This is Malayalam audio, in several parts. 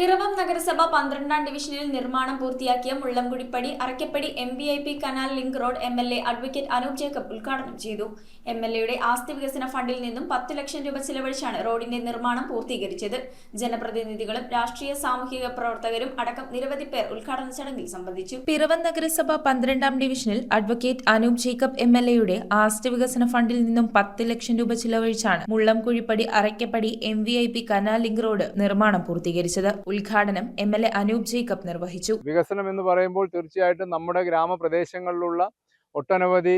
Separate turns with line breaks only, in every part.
പിറവം നഗരസഭ 12ാം ഡിവിഷനിൽ നിർമ്മാണം പൂർത്തിയാക്കിയ Mullamkuzhippady Arakkappady MVIP canal link road MLA advocate Anoop Jacob ഉദ്ഘാടനം ചെയ്തു. MLAയുടെ ആസ്തി വികസന ഫണ്ടിൽ നിന്നും 10 ലക്ഷം രൂപ ചിലവഴിച്ചാണ് റോഡിന്റെ നിർമ്മാണം പൂർത്തീകരിച്ചത്. ജനപ്രതിനിധികളും രാഷ്ട്രീയ സാമൂഹിക പ്രവർത്തകരും അടക്കം നിരവധി പേർ ഉദ്ഘാടന ചടങ്ങിൽ സംബന്ധിച്ചു. പിറവം നഗരസഭ 12ാം ഡിവിഷനിൽ അഡ്വക്കേറ്റ് അനൂപ് ജേക്കബ് MLAയുടെ ആസ്തി വികസന ഫണ്ടിൽ നിന്നും 10 ലക്ഷം രൂപ ചിലവഴിച്ചാണ് Mullamkuzhippady Arakkappady MVIP canal link road നിർമ്മാണം പൂർത്തീകരിച്ചത്. ഉദ്ഘാടനം MLA അനൂപ് ജേക്കബ് നിർവഹിച്ചു.
വികസനം എന്ന് പറയുമ്പോൾ തീർച്ചയായിട്ടും നമ്മുടെ ഗ്രാമപ്രദേശങ്ങളിലുള്ള ഒട്ടനവധി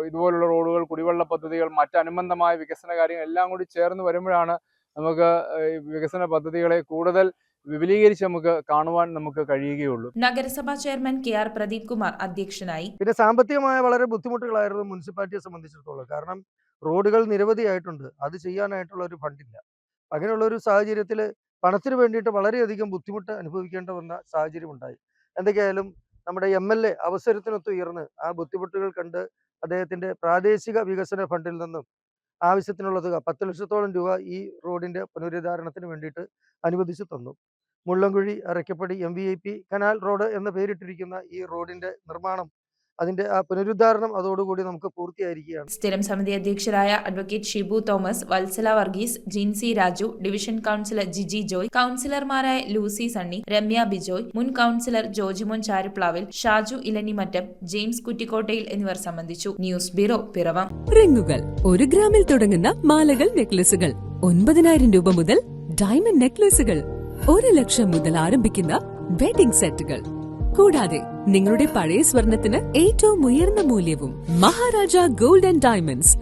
ഇതുപോലുള്ള റോഡുകൾ, കുടിവെള്ള പദ്ധതികൾ, മറ്റനുബന്ധമായ വികസന കാര്യങ്ങൾ എല്ലാം കൂടി ചേർന്ന് വരുമ്പോഴാണ് നമുക്ക് വികസന പദ്ധതികളെ കൂടുതൽ വിപുലീകരിച്ച് നമുക്ക് കാണുവാൻ നമുക്ക് കഴിയുകയുള്ളൂ.
നഗരസഭാ ചെയർമാൻ KR പ്രദീപ് കുമാർ അധ്യക്ഷനായി.
പിന്നെ സാമ്പത്തികമായ വളരെ ബുദ്ധിമുട്ടുകളായിരുന്നു മുനിസിപ്പാലിറ്റിയെ സംബന്ധിച്ചിടത്തോളം. കാരണം റോഡുകൾ നിരവധിയായിട്ടുണ്ട്, അത് ചെയ്യാനായിട്ടുള്ള ഒരു ഫണ്ടില്ല. അങ്ങനെയുള്ള ഒരു സാഹചര്യത്തിൽ പണത്തിന് വേണ്ടിയിട്ട് വളരെയധികം ബുദ്ധിമുട്ട് അനുഭവിക്കേണ്ട വന്ന സാഹചര്യം ഉണ്ടായി. എന്തൊക്കെയായാലും നമ്മുടെ MLA അവസരത്തിനൊത്ത് ഉയർന്ന് ആ ബുദ്ധിമുട്ടുകൾ കണ്ട് അദ്ദേഹത്തിന്റെ പ്രാദേശിക വികസന ഫണ്ടിൽ നിന്നും ആവശ്യത്തിനുള്ള തുക 10 ലക്ഷത്തോളം രൂപ ഈ റോഡിന്റെ പുനരുദ്ധാരണത്തിന് വേണ്ടിയിട്ട് അനുവദിച്ചു തന്നു. Mullamkuzhi Arakkappady MVIP canal road എന്ന് പേരിട്ടിരിക്കുന്ന ഈ റോഡിന്റെ നിർമ്മാണം, അതിന്റെ ആ പുനരുദ്ധാരണം അതോടുകൂടി നമുക്ക് പൂർത്തിയായിരിക്കുകയാണ്.
സ്ഥിരം സമിതി അധ്യക്ഷരായ advocate Shibu Thomas, Valsala Varghese, Jincy Raju, division councillor Jiji Joy, കൗൺസിലർമാരായ ലൂസി സണ്ണി, രമ്യ ബിജോയ്, മുൻ കൗൺസിലർ ജോജിമോൻ ചാരുപ്ലാവിൽ, ഷാജു ഇലനിമറ്റം, ജെയിംസ് കുറ്റിക്കോട്ടയിൽ എന്നിവർ സംബന്ധിച്ചു. News bureau, Piravom.
റിങ്ങുകൾ 1 ഗ്രാമിൽ തുടങ്ങുന്ന മാലകൾ, നെക്ലസുകൾ 9,000 രൂപ മുതൽ ഡയമണ്ട് നെക്ലസുകൾ 1 ലക്ഷം മുതൽ ആരംഭിക്കുന്ന വെഡിംഗ് സെറ്റുകൾ, കൂടാതെ നിങ്ങളുടെ പഴയ സ്വർണത്തിന് ഏറ്റവും ഉയർന്ന മൂല്യവും മഹാരാജ ഗോൾഡ് ആൻഡ് ഡയമണ്ട്സ്